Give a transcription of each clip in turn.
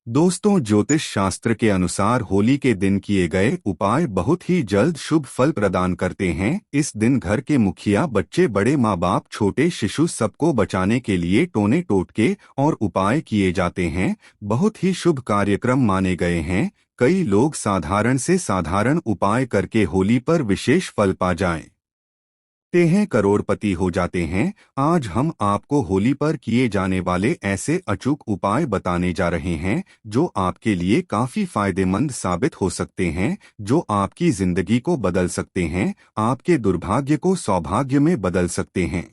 दोस्तों, ज्योतिष शास्त्र के अनुसार होली के दिन किए गए उपाय बहुत ही जल्द शुभ फल प्रदान करते हैं। इस दिन घर के मुखिया, बच्चे, बड़े, माँ बाप, छोटे शिशु सबको बचाने के लिए टोने टोटके और उपाय किए जाते हैं। बहुत ही शुभ कार्यक्रम माने गए हैं। कई लोग साधारण से साधारण उपाय करके होली पर विशेष फल पा जाएं ते हैं, करोड़पति हो जाते हैं। आज हम आपको होली पर किए जाने वाले ऐसे अचूक उपाय बताने जा रहे हैं जो आपके लिए काफी फायदेमंद साबित हो सकते हैं, जो आपकी जिंदगी को बदल सकते हैं, आपके दुर्भाग्य को सौभाग्य में बदल सकते हैं,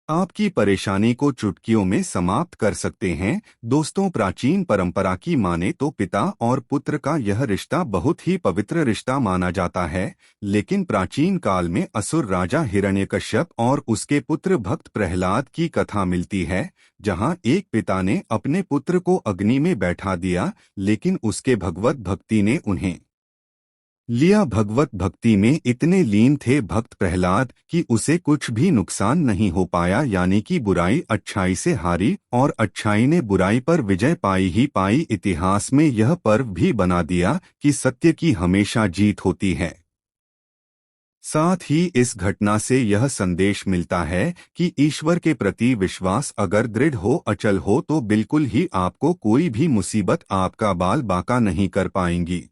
आपकी परेशानी को चुटकियों में समाप्त कर सकते हैं। दोस्तों, प्राचीन परंपरा की माने तो पिता और पुत्र का यह रिश्ता बहुत ही पवित्र रिश्ता माना जाता है। लेकिन प्राचीन काल में असुर राजा हिरण्यकश्यप और उसके पुत्र भक्त प्रहलाद की कथा मिलती है, जहां एक पिता ने अपने पुत्र को अग्नि में बैठा दिया, लेकिन उसके भगवत भक्ति ने उन्हें लिया। भगवत भक्ति में इतने लीन थे भक्त प्रहलाद कि उसे कुछ भी नुकसान नहीं हो पाया, यानी कि बुराई अच्छाई से हारी और अच्छाई ने बुराई पर विजय पाई ही पाई। इतिहास में यह पर्व भी बना दिया कि सत्य की हमेशा जीत होती है। साथ ही इस घटना से यह संदेश मिलता है कि ईश्वर के प्रति विश्वास अगर दृढ़ हो, अचल हो, तो बिल्कुल ही आपको कोई भी मुसीबत आपका बाल बाका नहीं कर पाएंगी।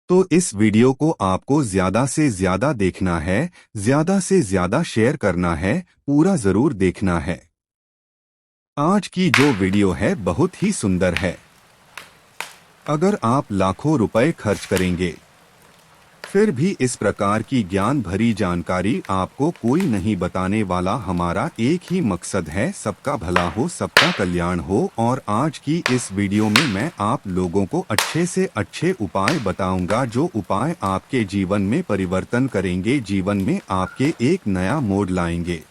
तो इस वीडियो को आपको ज्यादा से ज्यादा देखना है, ज्यादा से ज्यादा शेयर करना है, पूरा जरूर देखना है। आज की जो वीडियो है बहुत ही सुंदर है। अगर आप लाखों रुपए खर्च करेंगे फिर भी इस प्रकार की ज्ञान भरी जानकारी आपको कोई नहीं बताने वाला। हमारा एक ही मकसद है, सबका भला हो, सबका कल्याण हो। और आज की इस वीडियो में मैं आप लोगों को अच्छे से अच्छे उपाय बताऊंगा, जो उपाय आपके जीवन में परिवर्तन करेंगे, जीवन में आपके एक नया मोड़ लाएंगे।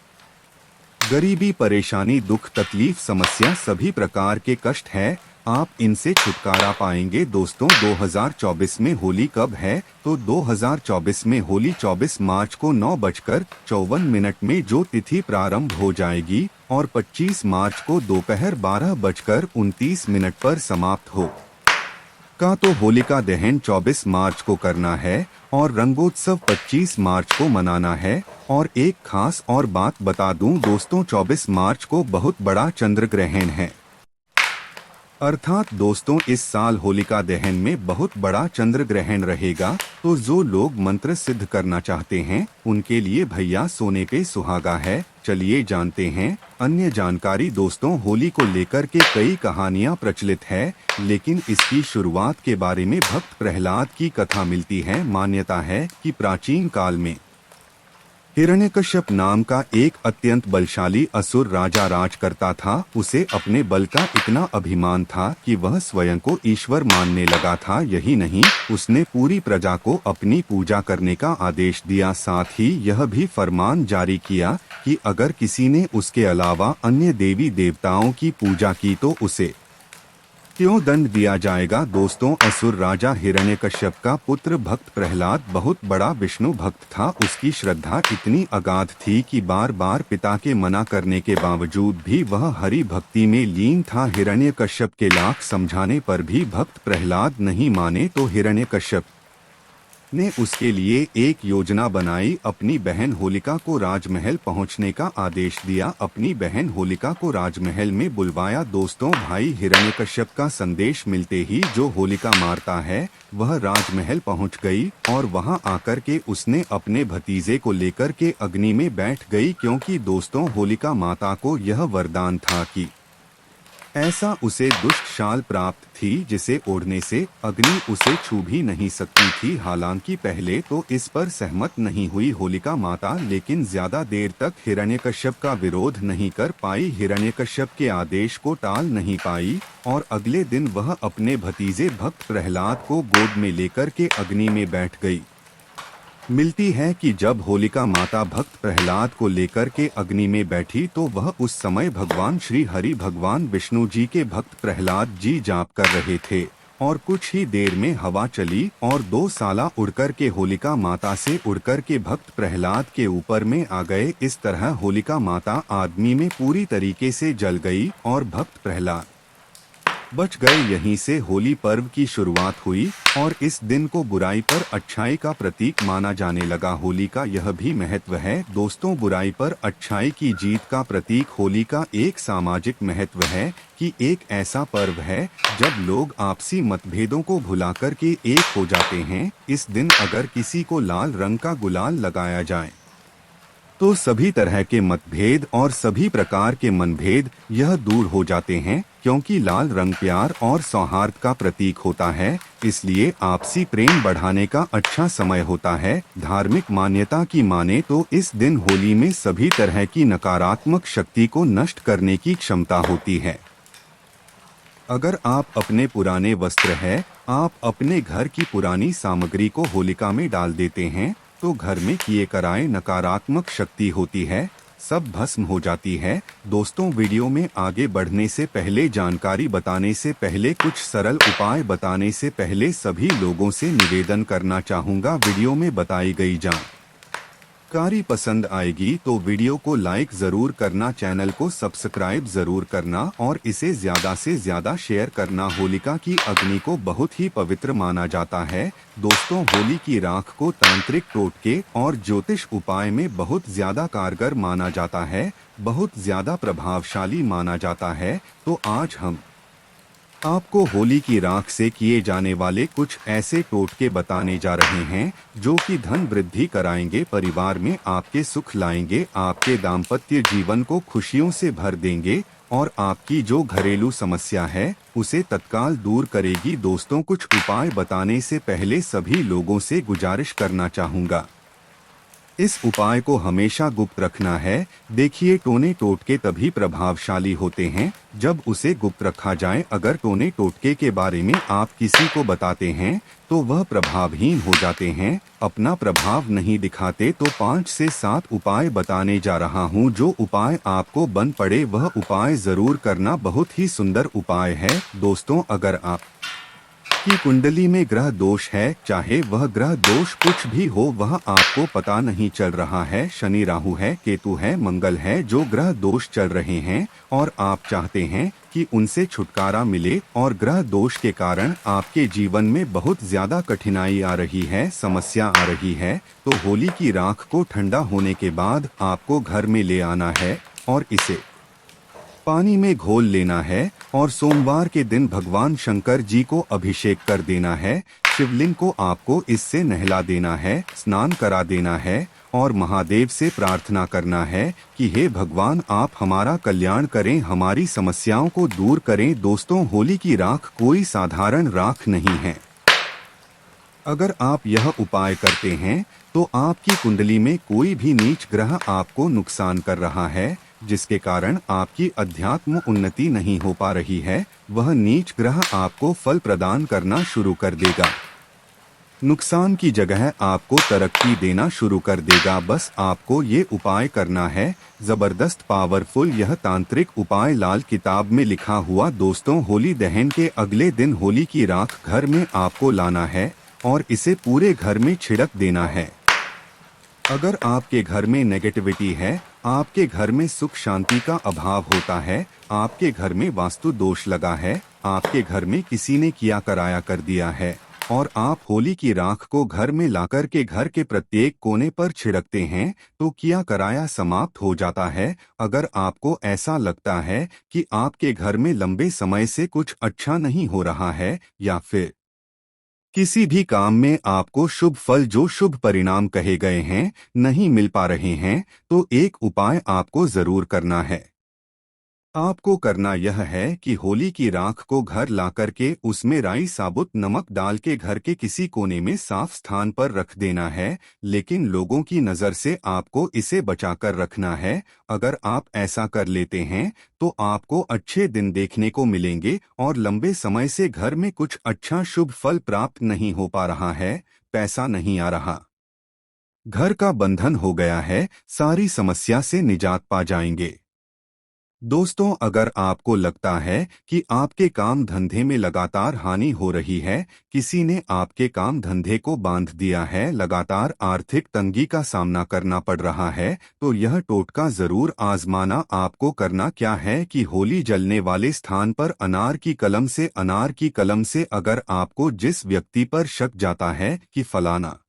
गरीबी, परेशानी, दुख, तकलीफ, समस्या, सभी प्रकार के कष्ट है, आप इनसे छुटकारा पाएंगे। दोस्तों, 2024 में होली कब है? तो 2024 में होली 24 मार्च को 9:54 में जो तिथि प्रारंभ हो जाएगी और 25 मार्च को दोपहर 12:29 पर समाप्त हो का। तो होलिका दहन 24 मार्च को करना है और रंगोत्सव 25 मार्च को मनाना है। और एक खास और बात बता दूं दोस्तों, 24 मार्च को बहुत बड़ा चंद्र ग्रहण है। अर्थात दोस्तों, इस साल होलिका दहन में बहुत बड़ा चंद्र ग्रहण रहेगा। तो जो लोग मंत्र सिद्ध करना चाहते हैं उनके लिए भैया सोने पे सुहागा है। चलिए जानते हैं अन्य जानकारी। दोस्तों, होली को लेकर के कई कहानियां प्रचलित है, लेकिन इसकी शुरुआत के बारे में भक्त प्रहलाद की कथा मिलती है। मान्यता है कि प्राचीन काल में हिरण्यकश्यप नाम का एक अत्यंत बलशाली असुर राजा राज करता था। उसे अपने बल का इतना अभिमान था कि वह स्वयं को ईश्वर मानने लगा था। यही नहीं, उसने पूरी प्रजा को अपनी पूजा करने का आदेश दिया। साथ ही यह भी फरमान जारी किया कि अगर किसी ने उसके अलावा अन्य देवी देवताओं की पूजा की तो उसे क्यों दंड दिया जाएगा। दोस्तों, असुर राजा हिरण्यकश्यप का पुत्र भक्त प्रहलाद बहुत बड़ा विष्णु भक्त था। उसकी श्रद्धा इतनी अगाध थी कि बार बार पिता के मना करने के बावजूद भी वह हरि भक्ति में लीन था। हिरण्यकश्यप के लाख समझाने पर भी भक्त प्रहलाद नहीं माने, तो हिरण्यकश्यप ने उसके लिए एक योजना बनाई। अपनी बहन होलिका को राजमहल पहुंचने का आदेश दिया। अपनी बहन होलिका को राजमहल में बुलवाया। दोस्तों, भाई हिरण्यकश्यप का संदेश मिलते ही जो होलिका मारता है वह राजमहल पहुंच गई और वहां आकर के उसने अपने भतीजे को लेकर के अग्नि में बैठ गई, क्योंकि दोस्तों होलिका माता को यह वरदान था कि ऐसा उसे दुष्ट शाल प्राप्त थी जिसे ओढ़ने से अग्नि उसे छू भी नहीं सकती थी। हालांकि पहले तो इस पर सहमत नहीं हुई होलिका माता, लेकिन ज्यादा देर तक हिरण्यकश्यप का विरोध नहीं कर पाई, हिरण्यकश्यप के आदेश को टाल नहीं पाई और अगले दिन वह अपने भतीजे भक्त प्रहलाद को गोद में लेकर के अग्नि में बैठ गई। मिलती है कि जब होलिका माता भक्त प्रहलाद को लेकर के अग्नि में बैठी तो वह उस समय भगवान श्री हरि, भगवान विष्णु जी के भक्त प्रहलाद जी जाप कर रहे थे। और कुछ ही देर में हवा चली और 2 साला उड़कर के होलिका माता से उड़कर के भक्त प्रहलाद के ऊपर में आ गए। इस तरह होलिका माता आदमी में पूरी तरीके से जल गई और भक्त प्रहलाद बच गए। यहीं से होली पर्व की शुरुआत हुई और इस दिन को बुराई पर अच्छाई का प्रतीक माना जाने लगा। होली का यह भी महत्व है दोस्तों, बुराई पर अच्छाई की जीत का प्रतीक होली का एक सामाजिक महत्व है कि एक ऐसा पर्व है जब लोग आपसी मतभेदों को भुलाकर के एक हो जाते हैं। इस दिन अगर किसी को लाल रंग का गुलाल लगाया जाए तो सभी तरह के मतभेद और सभी प्रकार के मनभेद यह दूर हो जाते हैं, क्योंकि लाल रंग प्यार और सौहार्द का प्रतीक होता है। इसलिए आपसी प्रेम बढ़ाने का अच्छा समय होता है। धार्मिक मान्यता की माने तो इस दिन होली में सभी तरह की नकारात्मक शक्ति को नष्ट करने की क्षमता होती है। अगर आप अपने पुराने वस्त्र है, आप अपने घर की पुरानी सामग्री को होलिका में डाल देते हैं तो घर में किए कराए नकारात्मक शक्ति होती है, सब भस्म हो जाती है। दोस्तों, वीडियो में आगे बढ़ने से पहले, जानकारी बताने से पहले, कुछ सरल उपाय बताने से पहले सभी लोगों से निवेदन करना चाहूँगा, वीडियो में बताई गई जानकारी पसंद आएगी तो वीडियो को लाइक जरूर करना, चैनल को सब्सक्राइब जरूर करना और इसे ज्यादा से ज्यादा शेयर करना। होलिका की अग्नि को बहुत ही पवित्र माना जाता है दोस्तों। होली की राख को तांत्रिक टोटके और ज्योतिष उपाय में बहुत ज्यादा कारगर माना जाता है, बहुत ज्यादा प्रभावशाली माना जाता है। तो आज हम आपको होली की राख से किए जाने वाले कुछ ऐसे टोटके बताने जा रहे हैं जो कि धन वृद्धि कराएंगे, परिवार में आपके सुख लाएंगे, आपके दाम्पत्य जीवन को खुशियों से भर देंगे और आपकी जो घरेलू समस्या है उसे तत्काल दूर करेगी। दोस्तों, कुछ उपाय बताने से पहले सभी लोगों से गुजारिश करना चाहूँगा, इस उपाय को हमेशा गुप्त रखना है। देखिए, टोने टोटके तभी प्रभावशाली होते हैं जब उसे गुप्त रखा जाए। अगर टोने टोटके के बारे में आप किसी को बताते हैं तो वह प्रभावहीन हो जाते हैं, अपना प्रभाव नहीं दिखाते। तो 5 से 7 उपाय बताने जा रहा हूं, जो उपाय आपको बन पड़े वह उपाय जरूर करना। बहुत ही सुंदर उपाय है दोस्तों। अगर आप की कुंडली में ग्रह दोष है, चाहे वह ग्रह दोष कुछ भी हो, वह आपको पता नहीं चल रहा है, शनि राहु है, केतु है, मंगल है, जो ग्रह दोष चल रहे हैं और आप चाहते हैं कि उनसे छुटकारा मिले और ग्रह दोष के कारण आपके जीवन में बहुत ज्यादा कठिनाई आ रही है, समस्या आ रही है, तो होली की राख को ठंडा होने के बाद आपको घर में ले आना है और इसे पानी में घोल लेना है और सोमवार के दिन भगवान शंकर जी को अभिषेक कर देना है। शिवलिंग को आपको इससे नहला देना है, स्नान करा देना है और महादेव से प्रार्थना करना है कि हे भगवान, आप हमारा कल्याण करें, हमारी समस्याओं को दूर करें। दोस्तों, होली की राख कोई साधारण राख नहीं है। अगर आप यह उपाय करते हैं तो आपकी कुंडली में कोई भी नीच ग्रह आपको नुकसान कर रहा है, जिसके कारण आपकी अध्यात्म उन्नति नहीं हो पा रही है, वह नीच ग्रह आपको फल प्रदान करना शुरू कर देगा, नुकसान की जगह आपको तरक्की देना शुरू कर देगा। बस आपको ये उपाय करना है, जबरदस्त पावरफुल यह तांत्रिक उपाय लाल किताब में लिखा हुआ। दोस्तों, होली दहन के अगले दिन होली की राख घर में आपको लाना है और इसे पूरे घर में छिड़क देना है। अगर आपके घर में नेगेटिविटी है, आपके घर में सुख शांति का अभाव होता है, आपके घर में वास्तु दोष लगा है, आपके घर में किसी ने किया कराया कर दिया है और आप होली की राख को घर में लाकर के घर के प्रत्येक कोने पर छिड़कते हैं तो किया कराया समाप्त हो जाता है। अगर आपको ऐसा लगता है कि आपके घर में लंबे समय से कुछ अच्छा नहीं हो रहा है या फिर किसी भी काम में आपको शुभ फल, जो शुभ परिणाम कहे गए हैं, नहीं मिल पा रहे हैं, तो एक उपाय आपको जरूर करना है। आपको करना यह है कि होली की राख को घर लाकर के उसमें राई साबुत नमक डाल के घर के किसी कोने में साफ स्थान पर रख देना है, लेकिन लोगों की नज़र से आपको इसे बचाकर रखना है। अगर आप ऐसा कर लेते हैं तो आपको अच्छे दिन देखने को मिलेंगे और लंबे समय से घर में कुछ अच्छा शुभ फल प्राप्त नहीं हो पा रहा है, पैसा नहीं आ रहा, घर का बंधन हो गया है, सारी समस्या से निजात पा जाएंगे। दोस्तों, अगर आपको लगता है कि आपके काम धंधे में लगातार हानि हो रही है, किसी ने आपके काम धंधे को बांध दिया है, लगातार आर्थिक तंगी का सामना करना पड़ रहा है, तो यह टोटका जरूर आजमाना। आपको करना क्या है कि होली जलने वाले स्थान पर अनार की कलम से अगर आपको जिस व्यक्ति पर शक जाता है कि फलाना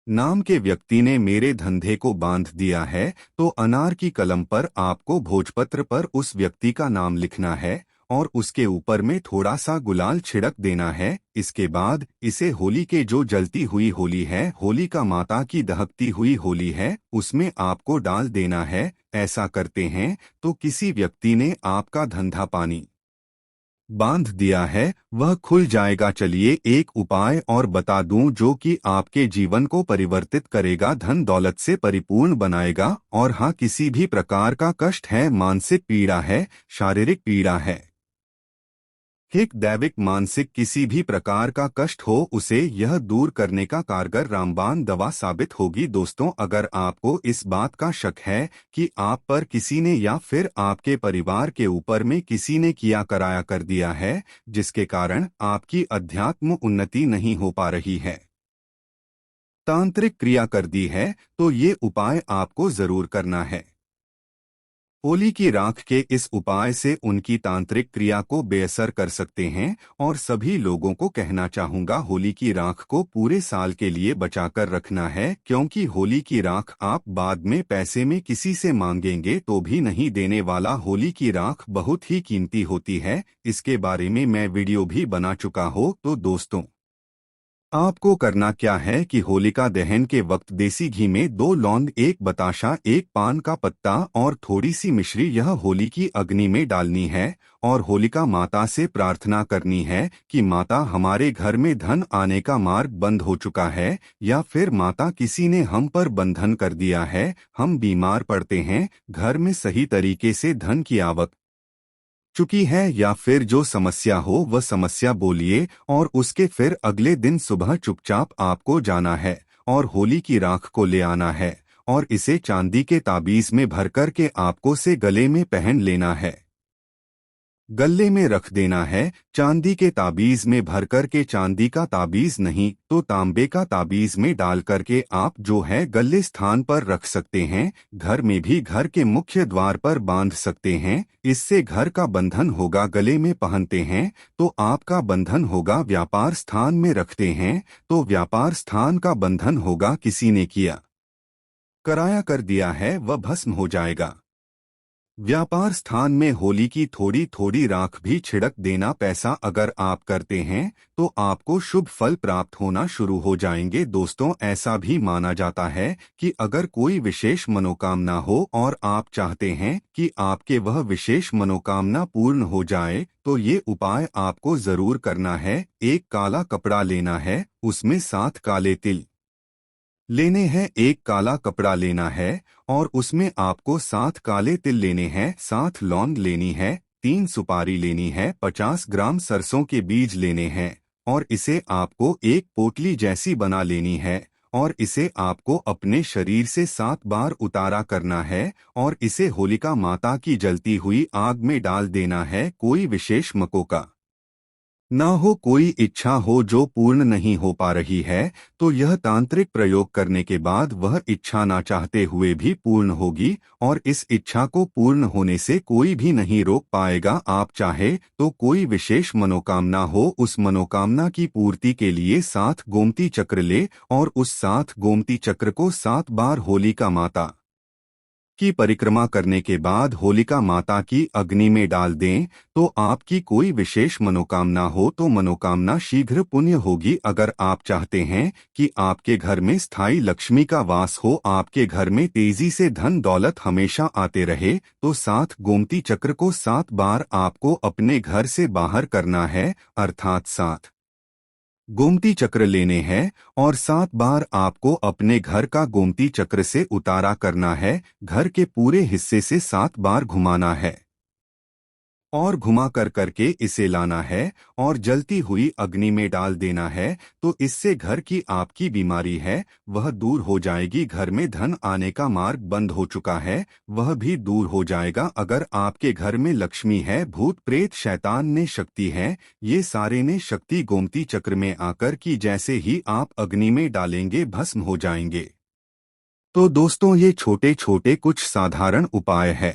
नाम के व्यक्ति ने मेरे धंधे को बांध दिया है, तो अनार की कलम पर आपको भोजपत्र पर उस व्यक्ति का नाम लिखना है और उसके ऊपर में थोड़ा सा गुलाल छिड़क देना है। इसके बाद इसे होली के जो जलती हुई होली है, होली का माता की दहकती हुई होली है, उसमें आपको डाल देना है। ऐसा करते हैं तो किसी व्यक्ति ने आपका धंधा पानी बांध दिया है वह खुल जाएगा। चलिए एक उपाय और बता दूं जो कि आपके जीवन को परिवर्तित करेगा, धन दौलत से परिपूर्ण बनाएगा। और हाँ, किसी भी प्रकार का कष्ट है, मानसिक पीड़ा है, शारीरिक पीड़ा है, एक दैविक मानसिक किसी भी प्रकार का कष्ट हो, उसे यह दूर करने का कारगर रामबाण दवा साबित होगी। दोस्तों, अगर आपको इस बात का शक है कि आप पर किसी ने या फिर आपके परिवार के ऊपर में किसी ने किया कराया कर दिया है, जिसके कारण आपकी अध्यात्म उन्नति नहीं हो पा रही है, तांत्रिक क्रिया कर दी है, तो ये उपाय आपको जरूर करना है। होली की राख के इस उपाय से उनकी तांत्रिक क्रिया को बेअसर कर सकते हैं। और सभी लोगों को कहना चाहूंगा, होली की राख को पूरे साल के लिए बचाकर रखना है, क्योंकि होली की राख आप बाद में पैसे में किसी से मांगेंगे तो भी नहीं देने वाला। होली की राख बहुत ही कीमती होती है, इसके बारे में मैं वीडियो भी बना चुका हूं। तो दोस्तों, आपको करना क्या है कि होलिका दहन के वक्त देसी घी में 2 लौंग, 1 बताशा, 1 पान का पत्ता और थोड़ी सी मिश्री यह होली की अग्नि में डालनी है और होलिका माता से प्रार्थना करनी है कि माता, हमारे घर में धन आने का मार्ग बंद हो चुका है, या फिर माता, किसी ने हम पर बंधन कर दिया है, हम बीमार पड़ते हैं, घर में सही तरीके से धन की आवक चुकी है, या फिर जो समस्या हो वह समस्या बोलिए। और उसके फिर अगले दिन सुबह चुपचाप आपको जाना है और होली की राख को ले आना है और इसे चांदी के ताबीज में भरकर के आपको से गले में पहन लेना है, गले में रख देना है। चांदी के ताबीज में भरकर के, चांदी का ताबीज नहीं तो तांबे का ताबीज में डाल करके आप जो है गले स्थान पर रख सकते हैं। घर में भी घर के मुख्य द्वार पर बांध सकते हैं, इससे घर का बंधन होगा। गले में पहनते हैं तो आपका बंधन होगा। व्यापार स्थान में रखते हैं तो व्यापार स्थान का बंधन होगा। किसी ने किया कराया कर दिया है वह भस्म हो जाएगा। व्यापार स्थान में होली की थोड़ी थोड़ी राख भी छिड़क देना। पैसा अगर आप करते हैं तो आपको शुभ फल प्राप्त होना शुरू हो जाएंगे। दोस्तों, ऐसा भी माना जाता है कि अगर कोई विशेष मनोकामना हो और आप चाहते हैं कि आपके वह विशेष मनोकामना पूर्ण हो जाए, तो ये उपाय आपको जरूर करना है। एक काला कपड़ा लेना है, उसमें 7 काले तिल लेने हैं। एक काला कपड़ा लेना है और उसमें आपको 7 काले तिल लेने हैं, 7 लौंग लेनी है, 3 सुपारी लेनी है, 50 ग्राम सरसों के बीज लेने हैं और इसे आपको एक पोटली जैसी बना लेनी है और इसे आपको अपने शरीर से 7 बार उतारा करना है और इसे होलिका माता की जलती हुई आग में डाल देना है। कोई विशेष मकोका ना हो, कोई इच्छा हो जो पूर्ण नहीं हो पा रही है, तो यह तांत्रिक प्रयोग करने के बाद वह इच्छा ना चाहते हुए भी पूर्ण होगी और इस इच्छा को पूर्ण होने से कोई भी नहीं रोक पाएगा। आप चाहे तो कोई विशेष मनोकामना हो, उस मनोकामना की पूर्ति के लिए 7 गोमती चक्र ले और उस 7 गोमती चक्र को 7 बार होलिका माता की परिक्रमा करने के बाद होलिका माता की अग्नि में डाल दें। तो आपकी कोई विशेष मनोकामना हो तो मनोकामना शीघ्र पुण्य होगी। अगर आप चाहते हैं कि आपके घर में स्थायी लक्ष्मी का वास हो, आपके घर में तेजी से धन दौलत हमेशा आते रहे, तो 7 गोमती चक्र को 7 बार आपको अपने घर से बाहर करना है, अर्थात 7 गोमती चक्र लेने हैं और 7 बार आपको अपने घर का गोमती चक्र से उतारा करना है। घर के पूरे हिस्से से 7 बार घुमाना है और घुमा कर करके इसे लाना है और जलती हुई अग्नि में डाल देना है। तो इससे घर की आपकी बीमारी है वह दूर हो जाएगी। घर में धन आने का मार्ग बंद हो चुका है वह भी दूर हो जाएगा। अगर आपके घर में लक्ष्मी है, भूत प्रेत शैतान ने शक्ति है, ये सारे ने शक्ति गोमती चक्र में आकर कि जैसे ही आप अग्नि में डालेंगे भस्म हो जाएंगे। तो दोस्तों ये छोटे छोटे कुछ साधारण उपाय है।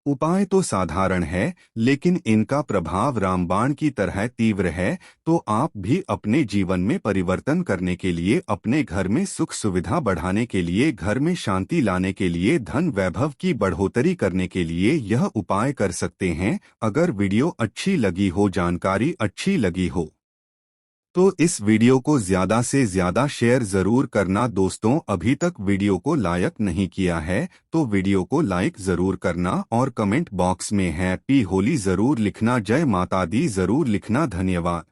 उपाय तो साधारण है लेकिन इनका प्रभाव रामबाण की तरह तीव्र है। तो आप भी अपने जीवन में परिवर्तन करने के लिए, अपने घर में सुख सुविधा बढ़ाने के लिए, घर में शांति लाने के लिए, धन वैभव की बढ़ोतरी करने के लिए यह उपाय कर सकते हैं। अगर वीडियो अच्छी लगी हो, जानकारी अच्छी लगी हो तो इस वीडियो को ज़्यादा से ज़्यादा शेयर ज़रूर करना। दोस्तों अभी तक वीडियो को लाइक नहीं किया है तो वीडियो को लाइक ज़रूर करना और कमेंट बॉक्स में हैप्पी होली ज़रूर लिखना, जय माता दी ज़रूर लिखना। धन्यवाद।